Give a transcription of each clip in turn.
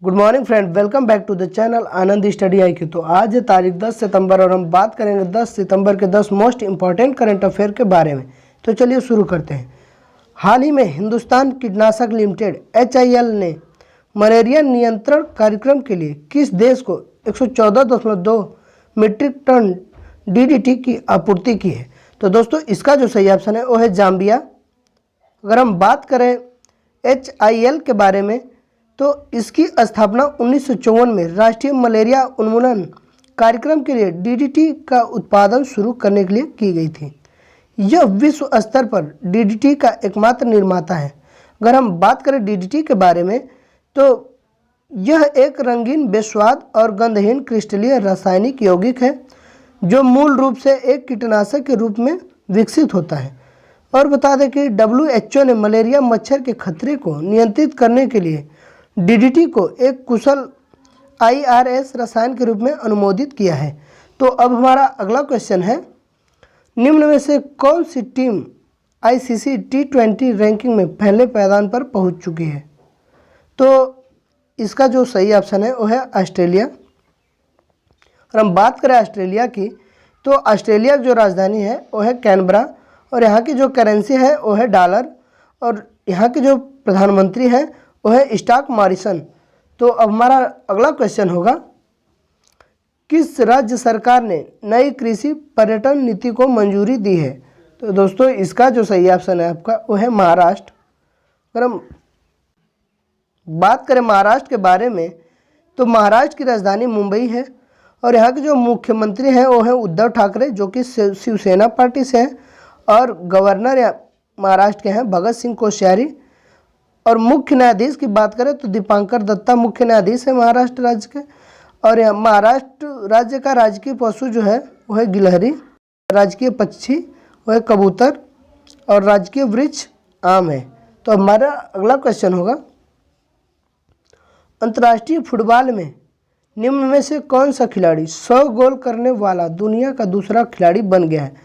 Good morning friend, welcome back to the channel Anand Study IQ। तो आज है तारीख 10 सितंबर और हम बात करेंगे 10 सितंबर के 10 मोस्ट इंपॉर्टेंट करंट अफेयर के बारे में। तो चलिए शुरू करते हैं। हाल ही में हिंदुस्तान कीटनाशक लिमिटेड HIL ने मलेरिया नियंत्रण कार्यक्रम के लिए किस देश को 114.2 मीट्रिक टन DDT की आपूर्ति की है? तो दोस्तों इसका जो सही ऑप्शन है वो है जाम्बिया। अगर हम बात करें HIL के बारे में तो इसकी स्थापना 1954 में राष्ट्रीय मलेरिया उन्मूलन कार्यक्रम के लिए DDT का उत्पादन शुरू करने के लिए की गई थी। यह विश्व स्तर पर DDT का एकमात्र निर्माता है। अगर हम बात करें DDT के बारे में तो यह एक रंगीन, बेस्वाद और गंधहीन क्रिस्टलीय रासायनिक यौगिक है जो मूल रूप से एक कीटनाशक के रूप में विकसित होता है। और बता दें कि WHO ने मलेरिया मच्छर के खतरे को नियंत्रित करने के लिए DDT को एक कुशल IRS रसायन के रूप में अनुमोदित किया है। तो अब हमारा अगला क्वेश्चन है, निम्न में से कौन सी टीम ICC T20 रैंकिंग में पहले पायदान पर पहुंच चुकी है? तो इसका जो सही ऑप्शन है वो है ऑस्ट्रेलिया। और हम बात करें ऑस्ट्रेलिया की तो ऑस्ट्रेलिया की जो राजधानी है वो है कैनबरा और यहाँ की जो करेंसी है वो है डॉलर और यहाँ के जो प्रधानमंत्री हैं वो है स्कॉट मॉरिसन। तो अब हमारा अगला क्वेश्चन होगा, किस राज्य सरकार ने नई कृषि पर्यटन नीति को मंजूरी दी है? तो दोस्तों इसका जो सही ऑप्शन है आपका वो है महाराष्ट्र। अगर हम बात करें महाराष्ट्र के बारे में तो महाराष्ट्र की राजधानी मुंबई है और यहाँ के जो मुख्यमंत्री हैं वो हैं उद्धव ठाकरे जो कि शिवसेना पार्टी से हैं और गवर्नर महाराष्ट्र के हैं भगत सिंह कोश्यारी। और मुख्य न्यायाधीश की बात करें तो दीपांकर दत्ता मुख्य न्यायाधीश है महाराष्ट्र राज्य के। और महाराष्ट्र राज्य का राजकीय पशु जो है वो है गिलहरी, राजकीय पक्षी वो है कबूतर और राजकीय वृक्ष आम है। तो हमारा अगला क्वेश्चन होगा, अंतर्राष्ट्रीय फुटबॉल में निम्न में से कौन सा खिलाड़ी 100 गोल करने वाला दुनिया का दूसरा खिलाड़ी बन गया है?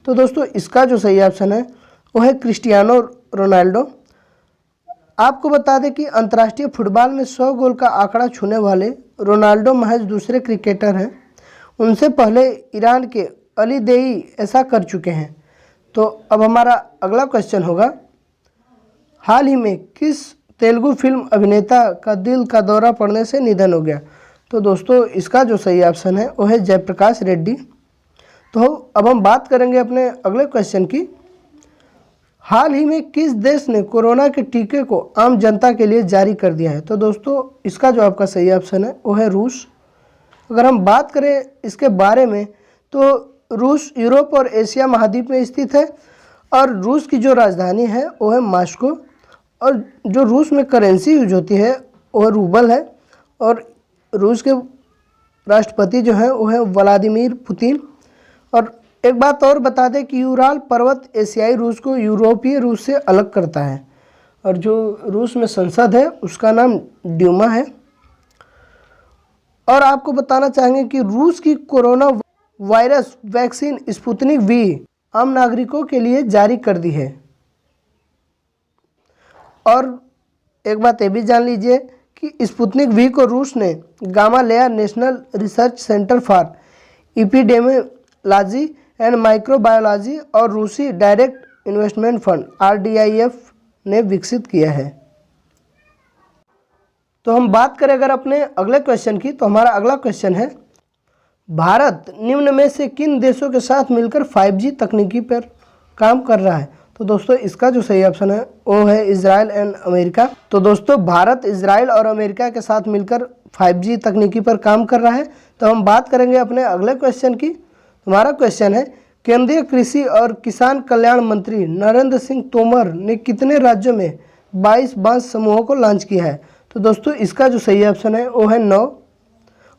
तो दोस्तों इसका जो सही ऑप्शन है वो है क्रिस्टियानो रोनाल्डो। आपको बता दें कि अंतर्राष्ट्रीय फुटबॉल में 100 गोल का आंकड़ा छूने वाले रोनाल्डो महज दूसरे क्रिकेटर हैं। उनसे पहले ईरान के अली देई ऐसा कर चुके हैं। तो अब हमारा अगला क्वेश्चन होगा, हाल ही में किस तेलुगु फिल्म अभिनेता का दिल का दौरा पड़ने से निधन हो गया? तो दोस्तों इसका जो सही ऑप्शन है वो है जयप्रकाश रेड्डी। तो अब हम बात करेंगे अपने अगले क्वेश्चन की, हाल ही में किस देश ने कोरोना के टीके को आम जनता के लिए जारी कर दिया है? तो दोस्तों इसका जो आपका सही ऑप्शन है वो है रूस। अगर हम बात करें इसके बारे में तो रूस यूरोप और एशिया महाद्वीप में स्थित है और रूस की जो राजधानी है वो है मॉस्को। और जो रूस में करेंसी यूज होती है वो रूबल है और रूस के राष्ट्रपति जो है वो है व्लादिमीर पुतिन। और एक बात और बता दें कि यूराल पर्वत एशियाई रूस को यूरोपीय रूस से अलग करता है और जो रूस में संसद है उसका नाम ड्यूमा है। और आपको बताना चाहेंगे कि रूस की corona virus vaccine Sputnik V आम नागरिकों के लिए जारी कर दी है। और एक बात ये भी जान लीजिए कि स्पुतनिक V को रूस ने Gamaleya national research centre for epidemiology and microbiology और रूसी डायरेक्ट इन्वेस्टमेंट फंड RDIF ने विकसित किया है। तो हम बात करें अगर अपने अगले क्वेश्चन की तो हमारा अगला क्वेश्चन है, भारत निम्न में से किन देशों के साथ मिलकर 5G तकनीकी पर काम कर रहा है? तो दोस्तों इसका जो सही ऑप्शन है वो है इजराइल एंड अमेरिका। तो दोस्तों भारत इजराइल और अमेरिका के साथ मिलकर 5G तकनीकी पर काम कर रहा है। तो हम बात करेंगे अपने अगले क्वेश्चन की। हमारा क्वेश्चन है, केंद्रीय कृषि और किसान कल्याण मंत्री नरेंद्र सिंह तोमर ने कितने राज्यों में 22 बांस समूहों को लॉन्च किया है? तो दोस्तों इसका जो सही ऑप्शन है वो है 9।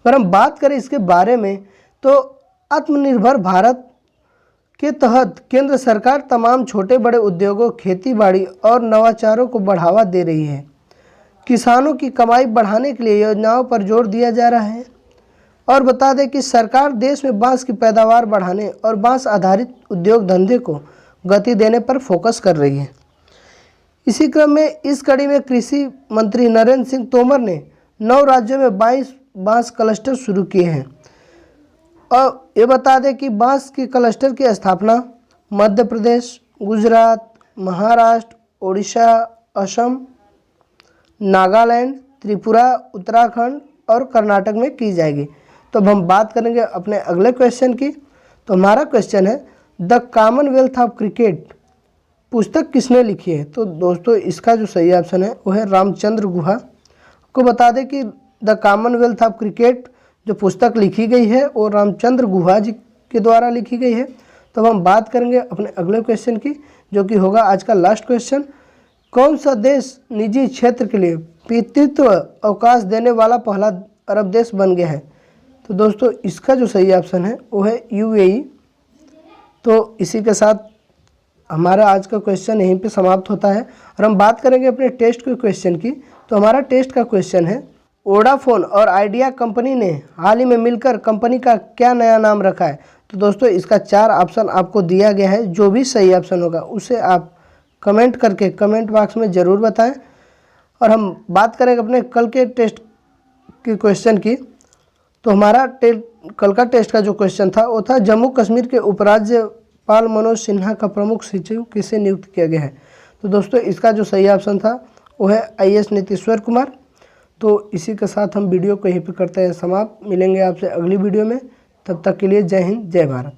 अगर हम बात करें इसके बारे में तो आत्मनिर्भर भारत के तहत केंद्र सरकार तमाम छोटे बड़े उद्योगों, खेती बाड़ी और नवाचारों को बढ़ावा दे रही है। किसानों की कमाई बढ़ाने के लिए योजनाओं पर जोर दिया जा रहा है। और बता दें कि सरकार देश में बांस की पैदावार बढ़ाने और बांस आधारित उद्योग धंधे को गति देने पर फोकस कर रही है। इसी क्रम में इस कड़ी में कृषि मंत्री नरेंद्र सिंह तोमर ने 9 राज्यों में 22 बांस क्लस्टर शुरू किए हैं। और ये बता दें कि बांस के क्लस्टर की स्थापना मध्य प्रदेश, गुजरात, महाराष्ट्र, उड़ीसा, असम, नागालैंड, त्रिपुरा, उत्तराखंड और कर्नाटक में की जाएगी। तो अब हम बात करेंगे अपने अगले क्वेश्चन की। तो हमारा क्वेश्चन है द कॉमनवेल्थ ऑफ क्रिकेट पुस्तक किसने लिखी है? तो दोस्तों इसका जो सही ऑप्शन है वो है रामचंद्र गुहा। आपको बता दें कि द कॉमनवेल्थ ऑफ क्रिकेट जो पुस्तक लिखी गई है वो रामचंद्र गुहा जी के द्वारा लिखी गई है। तो अब हम बात करेंगे अपने अगले क्वेश्चन की, जो कि होगा आज का लास्ट क्वेश्चन। कौन सा देश निजी क्षेत्र के लिए पितृत्व अवकाश देने वाला पहला अरब देश बन गया है? तो दोस्तों इसका जो सही ऑप्शन है वो है यूएई। तो इसी के साथ हमारा आज का क्वेश्चन यहीं पे समाप्त होता है और हम बात करेंगे अपने टेस्ट के क्वेश्चन की। तो हमारा टेस्ट का क्वेश्चन है वोडाफोन और आइडिया कंपनी ने हाल ही में मिलकर कंपनी का क्या नया नाम रखा है? तो दोस्तों इसका 4 ऑप्शन आपको दिया गया है। जो भी सही ऑप्शन होगा उसे आप कमेंट करके कमेंट बॉक्स में ज़रूर बताएं। और हम बात करेंगे अपने कल के टेस्ट के क्वेश्चन की। तो हमारा कल का टेस्ट का जो क्वेश्चन था वो था जम्मू कश्मीर के उपराज्यपाल मनोज सिन्हा का प्रमुख सचिव किसे नियुक्त किया गया है? तो दोस्तों इसका जो सही ऑप्शन था वो है IAS नीतीश्वर कुमार। तो इसी के साथ हम वीडियो को यहीं पे करते हैं समाप्त। मिलेंगे आपसे अगली वीडियो में, तब तक के लिए जय हिंद, जय भारत।